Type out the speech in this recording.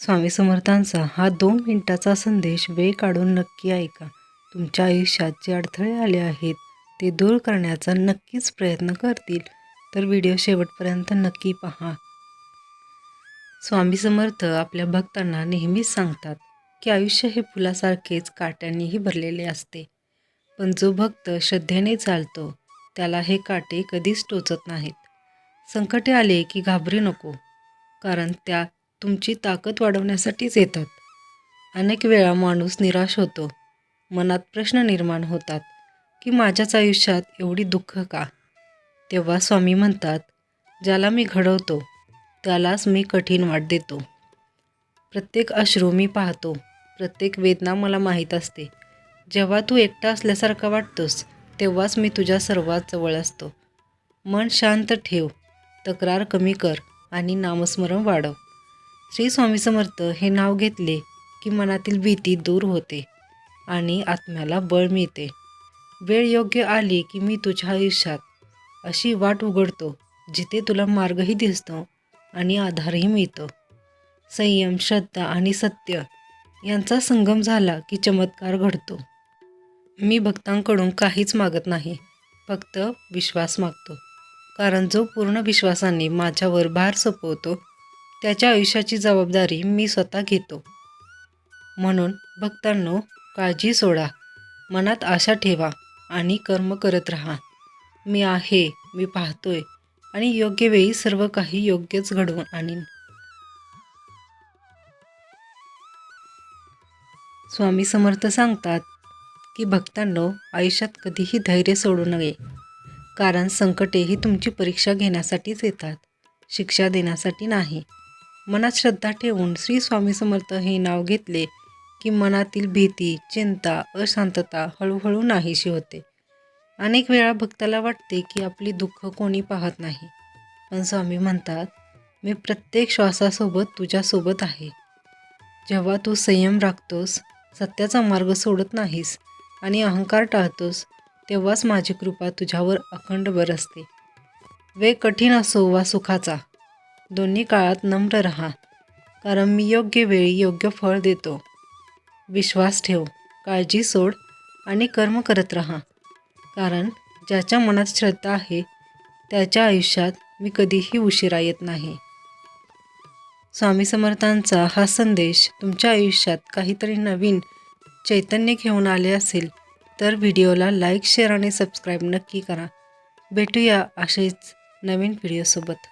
स्वामी समर्थांचा हा 2 मिनिटाचा संदेश वेळ काढून नक्की ऐका. तुमच्या आयुष्यात जे अडथळे आले आहेत ते दूर करण्याचा नक्कीच प्रयत्न करतील. तर व्हिडिओ शेवटपर्यंत नक्की पहा. स्वामी समर्थ आपल्या भक्तांना नेहमीच सांगतात की आयुष्य हे फुलासारखेच काट्यांनीही भरलेले असते. पण जो भक्त श्रद्धेने चालतो त्याला हे काटे कधीच टोचत नाहीत. संकटे आले की घाबरू नको, कारण त्या तुमची ताकद वाढवण्यासाठीच येतात. अनेक वेळा माणूस निराश होतो. मनात प्रश्न निर्माण होतात की माझ्याच आयुष्यात एवढी दुःख का? तेव्हा स्वामी म्हणतात, ज्याला मी घडवतो त्यालाच मी कठीण वाट देतो. प्रत्येक अश्रू मी पाहतो, प्रत्येक वेदना मला माहीत असते. जेव्हा तू एकटा असल्यासारखा वाटतोस तेव्हाच मी तुझ्या सर्वात जवळ असतो. मन शांत ठेव, तक्रार कमी कर आणि नामस्मरण वाढव. श्री स्वामी समर्थ हे नाव घेतले की मनातील भीती दूर होते आणि आत्म्याला बळ मिळते. वेळ योग्य आली की मी तुझ्या आयुष्यात अशी वाट उघडतो जिथे तुला मार्गही दिसतो आणि आधारही मिळतो. संयम, श्रद्धा आणि सत्य यांचा संगम झाला की चमत्कार घडतो. मी भक्तांकडून काहीच मागत नाही, फक्त विश्वास मागतो. कारण जो पूर्ण विश्वासाने माझ्यावर भार सोपवतो त्याच्या आयुष्याची जबाबदारी मी स्वतः घेतो. म्हणून भक्तांनो, काळजी सोडा, मनात आशा ठेवा आणि कर्म करत राहा. मी आहे, मी पाहतोय आणि योग्य वेळी सर्व काही योग्यच घडवून आणीन. स्वामी समर्थ सांगतात की भक्तांनो, आयुष्यात कधीही धैर्य सोडू नये. कारण संकटे ही तुमची परीक्षा घेण्यासाठीच येतात, शिक्षा देण्यासाठी नाही. मनात श्रद्धा ठेवून श्री स्वामी समर्थ हे नाव घेतले की मनातील भीती, चिंता, अशांतता हळूहळू नाहीशी होते. अनेक वेळा भक्ताला वाटते की आपली दुःख कोणी पाहत नाही, पण स्वामी म्हणतात, मी प्रत्येक श्वासासोबत तुझ्यासोबत आहे. जेव्हा तू संयम राखतोस, सत्याचा मार्ग सोडत नाहीस आणि अहंकार टाळतोस, तेव्हाच माझी कृपा तुझ्यावर अखंड बरसते. वेळ कठीण असो वा सुखाचा, दोन्ही काळात नम्र राहा, कारण मी योग्य वेळी योग्य फळ देतो. विश्वास ठेव, काळजी सोड आणि कर्म करत राहा. कारण ज्याच्या मनात श्रद्धा आहे त्याच्या आयुष्यात मी कधीही उशिरा येत नाही. स्वामी समर्थांचा हा संदेश तुमच्या आयुष्यात काहीतरी नवीन चैतन्य घेऊन आले असेल तर व्हिडिओला लाईक, शेअर आणि सबस्क्राईब नक्की करा. भेटूया असेच नवीन व्हिडिओसोबत.